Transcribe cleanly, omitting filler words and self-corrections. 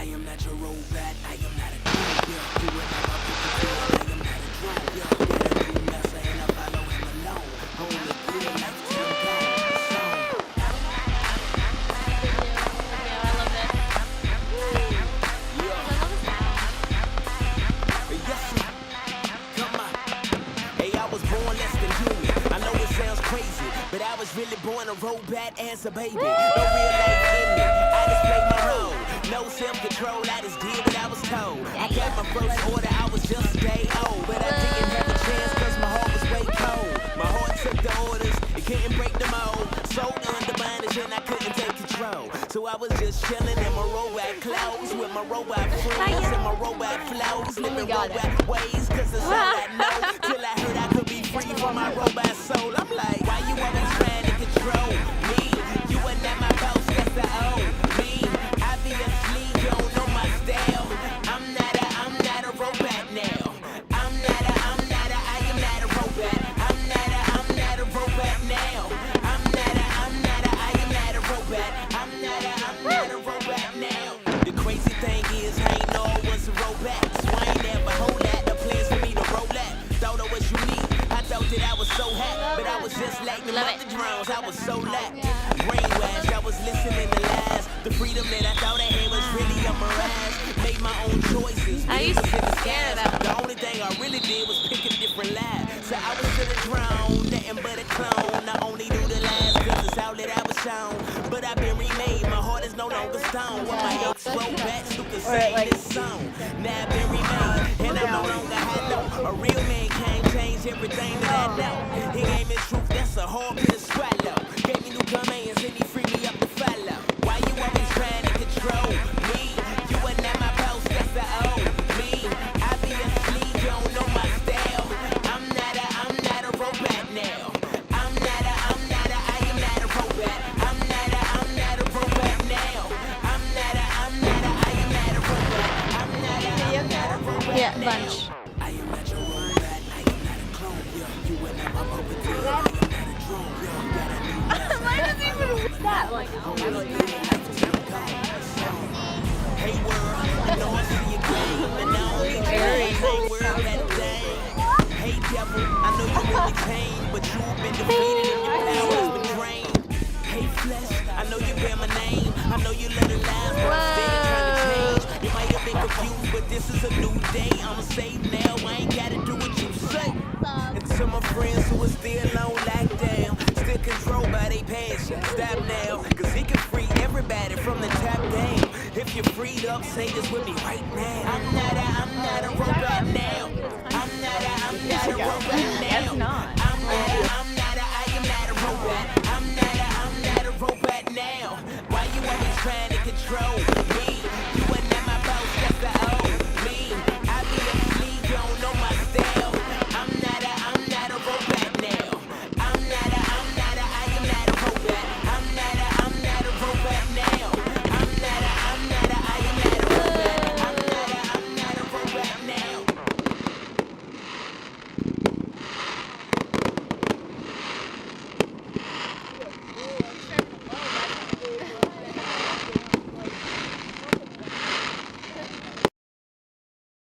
I am not your robot, I am not a drone. Yeah, do it like my people do it, I am not a drone. Yeah, get a new master and I follow him alone. Only three life till I'm gone. Song. Yes, sir. Come on. Hey, I was born less than human. I know it sounds crazy, but I was really born a robot as a baby. No real life in me. I just played my role. No self-control, I just did what I was told. I got my first order, I was just a day old. But I didn't have a chance cause my heart was way cold. My heart took the orders, it couldn't break the mold. So under bondage and I couldn't take control. So I was just chilling in my robot clothes with my robot friends and my robot flows. Living robot ways cause that's all I know. Till I heard I could be free from my robot soul. I'm like, why you always trying to control me? You are not my boss, that's the old me. I be asleep, you don't know my style. I'm not a robot now. I am not a robot. I'm not a robot now. I am not a robot. I'm not a robot now. The crazy thing is I ain't know I was a robot. So I ain't never hold that. The plans for me to roll that. Thought I was unique. I thought that I was so hot, but I was just like the other drones. I was so lapped. Brainwashed, I was listening to lies. The freedom that I thought I had was really a mirage. Made my own choices. I used to be scared of that. The only thing I really did was pick a different lie. So I was to the drone, nothing but a clone. I only do the lies cause it's all that I was shown. But I've been remade, my heart is no longer stone. When my ex wrote back, stupid sing this song. Now I've been remade, and I'm no longer hollow. A real man can't change everything that I know. He gave me truth, that's a hard pill to swallow. Gave me new commands and he freed me up to follow. Why you always trying to control me? You are not my boss, that's the old me. I be asleep, you don't know my style. I'm not a robot now. I am not a robot. I'm not a robot now. I am not a robot. I'm not a robot Yeah, now. bunch. I am not your robot, I am not a clone. Yeah, you are not my puppeteer, I am not a drone. Yeah, got a new master. Why does even with that? Like, Only three life till I'm gone. Song. Hey world, I know I see your game, and I only change. Hey world, that thing. Hey devil, I know you really came, but you've been defeated and your power has been drained. Hey flesh, I know you bear my name. I know you let it lies, but I'm still trying to change. You might have been confused, but this is a new day. I'm saved now, I ain't gotta do what you say. And to my friends who are still on lockdown, still controlled by their passion, stop now, cause it can free everybody from the top down. If you're freed up, say this with me right now. I'm not a robot now. I'm not a robot now. That's not. I am not a robot.